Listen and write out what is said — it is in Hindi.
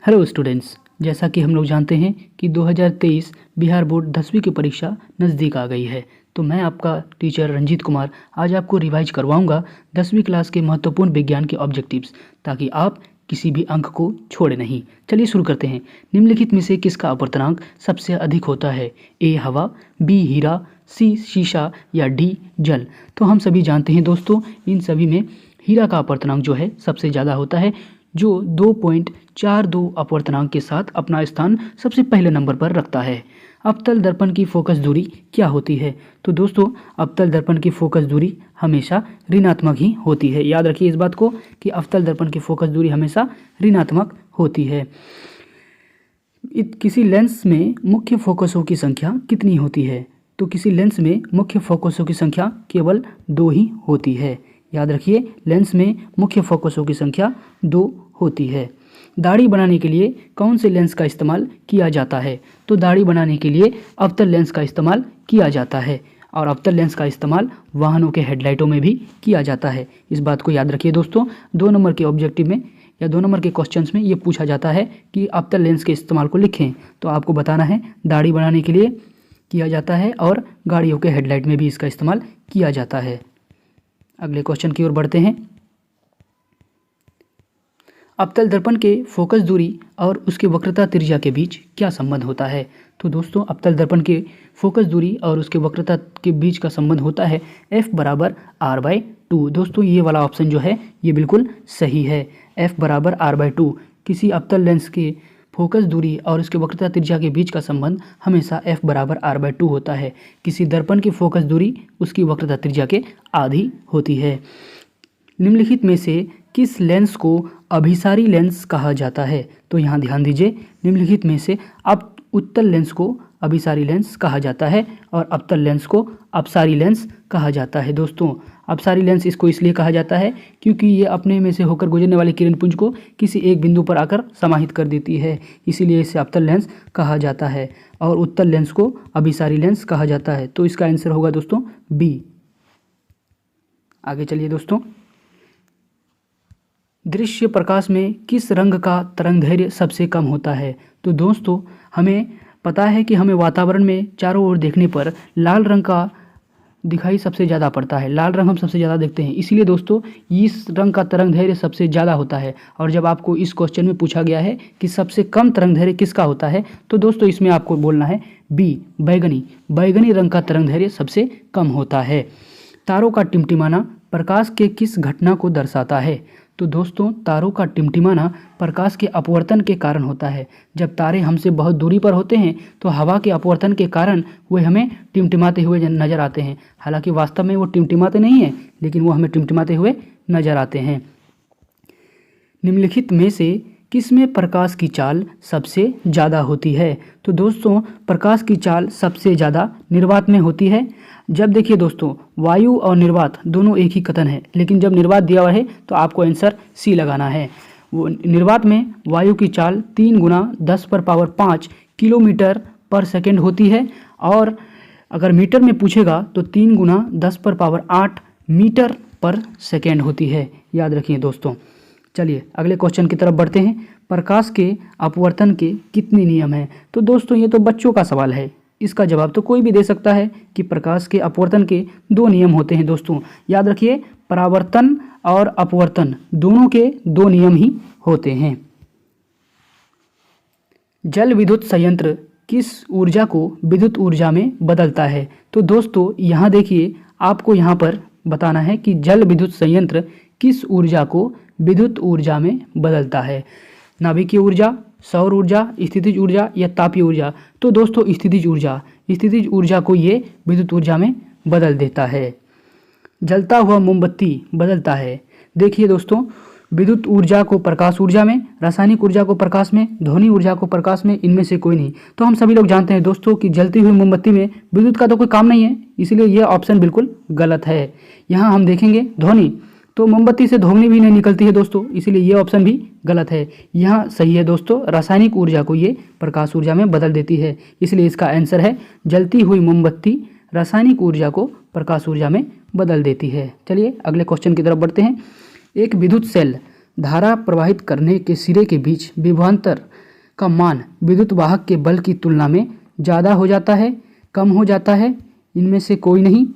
हेलो स्टूडेंट्स, जैसा कि हम लोग जानते हैं कि 2023 बिहार बोर्ड 10वीं की परीक्षा नज़दीक आ गई है। तो मैं आपका टीचर रंजीत कुमार आज आपको रिवाइज करवाऊंगा 10वीं क्लास के महत्वपूर्ण विज्ञान के ऑब्जेक्टिव्स, ताकि आप किसी भी अंक को छोड़े नहीं। चलिए शुरू करते हैं। निम्नलिखित में से किसका अपवर्तनांक सबसे अधिक होता है? ए हवा, बी हीरा, सी शीशा या डी जल। तो हम सभी जानते हैं दोस्तों, इन सभी में हीरा का अपवर्तनांक जो है सबसे ज़्यादा होता है, जो 2.42 अपवर्तनांक के साथ अपना स्थान सबसे पहले नंबर पर रखता है। अवतल दर्पण की फोकस दूरी क्या होती है? तो दोस्तों, अवतल दर्पण की फोकस दूरी हमेशा ऋणात्मक ही होती है। याद रखिए इस बात को कि अवतल दर्पण की फोकस दूरी हमेशा ऋणात्मक होती है। किसी लेंस में मुख्य फोकसों की संख्या कितनी होती है? तो किसी लेंस में मुख्य फोकसों की संख्या केवल 2 ही होती है। याद रखिए, लेंस में मुख्य फोकसों की संख्या 2 होती है। दाढ़ी बनाने के लिए कौन से लेंस का इस्तेमाल किया जाता है? तो दाढ़ी बनाने के लिए अवतल लेंस का इस्तेमाल किया जाता है, और अवतल लेंस का इस्तेमाल वाहनों के हेडलाइटों में भी किया जाता है। इस बात को याद रखिए दोस्तों। 2 नंबर के ऑब्जेक्टिव में या 2 नंबर के क्वेश्चंस में ये पूछा जाता है कि अवतल लेंस के इस्तेमाल को लिखें, तो आपको बताना है दाढ़ी बनाने के लिए किया जाता है और गाड़ियों के हेडलाइट में भी इसका इस्तेमाल किया जाता है। अगले क्वेश्चन की ओर बढ़ते हैं। अवतल दर्पण के फोकस दूरी और उसके वक्रता त्रिज्या के बीच क्या संबंध होता है? तो दोस्तों, अवतल दर्पण के फोकस दूरी और उसके वक्रता के बीच का संबंध होता है F बराबर R/2। दोस्तों, ये वाला ऑप्शन जो है ये बिल्कुल सही है। F बराबर R/2। किसी अवतल लेंस के फोकस दूरी और उसके वक्रता त्रिज्या के बीच का संबंध हमेशा F बराबर R/2 होता है। किसी दर्पण की फोकस दूरी उसकी वक्रता त्रिज्या के आधी होती है। निम्नलिखित में से किस लेंस को अभिसारी लेंस कहा जाता है? तो यहाँ ध्यान दीजिए, निम्नलिखित में से उत्तल लेंस को अभिसारी लेंस कहा जाता है और अवतल लेंस को अपसारी लेंस कहा जाता है। दोस्तों, अपसारी लेंस इसको इसलिए कहा जाता है क्योंकि ये अपने में से होकर गुजरने वाले किरण पुंज को किसी एक बिंदु पर आकर समाहित कर देती है, इसीलिए इसे अवतल लेंस कहा जाता है, और उत्तल लेंस को अभिसारी लेंस कहा जाता है। तो इसका आंसर होगा दोस्तों बी। आगे चलिए दोस्तों। दृश्य प्रकाश में किस रंग का तरंगदैर्घ्य सबसे कम होता है? तो दोस्तों, हमें पता है कि हमें वातावरण में चारों ओर देखने पर लाल रंग का दिखाई सबसे ज़्यादा पड़ता है। लाल रंग हम सबसे ज़्यादा देखते हैं, इसीलिए दोस्तों इस रंग का तरंगदैर्घ्य सबसे ज़्यादा होता है। और जब आपको इस क्वेश्चन में पूछा गया है कि सबसे कम तरंगदैर्घ्य किसका होता है, तो दोस्तों इसमें आपको बोलना है बी, बैगनी। बैगनी रंग का तरंगदैर्घ्य सबसे कम होता है। तारों का टिमटिमाना प्रकाश के किस घटना को दर्शाता है? तो दोस्तों, तारों का टिमटिमाना प्रकाश के अपवर्तन के कारण होता है। जब तारे हमसे बहुत दूरी पर होते हैं तो हवा के अपवर्तन के कारण वे हमें टिमटिमाते हुए नजर आते हैं। हालांकि वास्तव में वो टिमटिमाते नहीं हैं, लेकिन वो हमें टिमटिमाते हुए नजर आते हैं। निम्नलिखित में से किसमें प्रकाश की चाल सबसे ज़्यादा होती है? तो दोस्तों, प्रकाश की चाल सबसे ज़्यादा निर्वात में होती है। जब देखिए दोस्तों, वायु और निर्वात दोनों एक ही कथन है, लेकिन जब निर्वात दिया हुआ है तो आपको आंसर सी लगाना है। वो निर्वात में वायु की चाल 3 गुना 10⁵ किलोमीटर पर सेकेंड होती है, और अगर मीटर में पूछेगा तो 3 गुना 10⁸ मीटर पर सेकेंड होती है। याद रखिए दोस्तों। चलिए अगले क्वेश्चन की तरफ बढ़ते हैं। प्रकाश के अपवर्तन के कितने नियम हैं? तो दोस्तों, ये तो बच्चों का सवाल है, इसका जवाब तो कोई भी दे सकता है कि प्रकाश के अपवर्तन के 2 नियम होते हैं। दोस्तों याद रखिए, परावर्तन और अपवर्तन दोनों के 2 नियम ही होते हैं। जल विद्युत संयंत्र किस ऊर्जा को विद्युत ऊर्जा में बदलता है? तो दोस्तों यहाँ देखिए, आपको यहाँ पर बताना है कि जल विद्युत संयंत्र किस ऊर्जा को विद्युत ऊर्जा में बदलता है। नाभिकीय ऊर्जा, सौर ऊर्जा, स्थितिज ऊर्जा या तापीय ऊर्जा? तो दोस्तों स्थितिज ऊर्जा, स्थितिज ऊर्जा को ये विद्युत ऊर्जा में बदल देता है। जलता हुआ मोमबत्ती बदलता है। देखिए दोस्तों, विद्युत ऊर्जा को प्रकाश ऊर्जा में, रासायनिक ऊर्जा को प्रकाश में, ध्वनि ऊर्जा को प्रकाश में, इनमें से कोई नहीं। तो हम सभी लोग जानते हैं दोस्तों कि जलती हुई मोमबत्ती में विद्युत का तो कोई काम नहीं है, इसलिए यह ऑप्शन बिल्कुल गलत है। यहाँ हम देखेंगे ध्वनि, तो मोमबत्ती से ध्वनि भी नहीं निकलती है दोस्तों, इसीलिए ये ऑप्शन भी गलत है। यहाँ सही है दोस्तों, रासायनिक ऊर्जा को ये प्रकाश ऊर्जा में बदल देती है, इसलिए इसका आंसर है जलती हुई मोमबत्ती रासायनिक ऊर्जा को प्रकाश ऊर्जा में बदल देती है। चलिए अगले क्वेश्चन की तरफ बढ़ते हैं। एक विद्युत सेल धारा प्रवाहित करने के सिरे के बीच विभवांतर का मान विद्युत वाहक के बल की तुलना में ज़्यादा हो जाता है, कम हो जाता है? इनमें से कोई नहीं।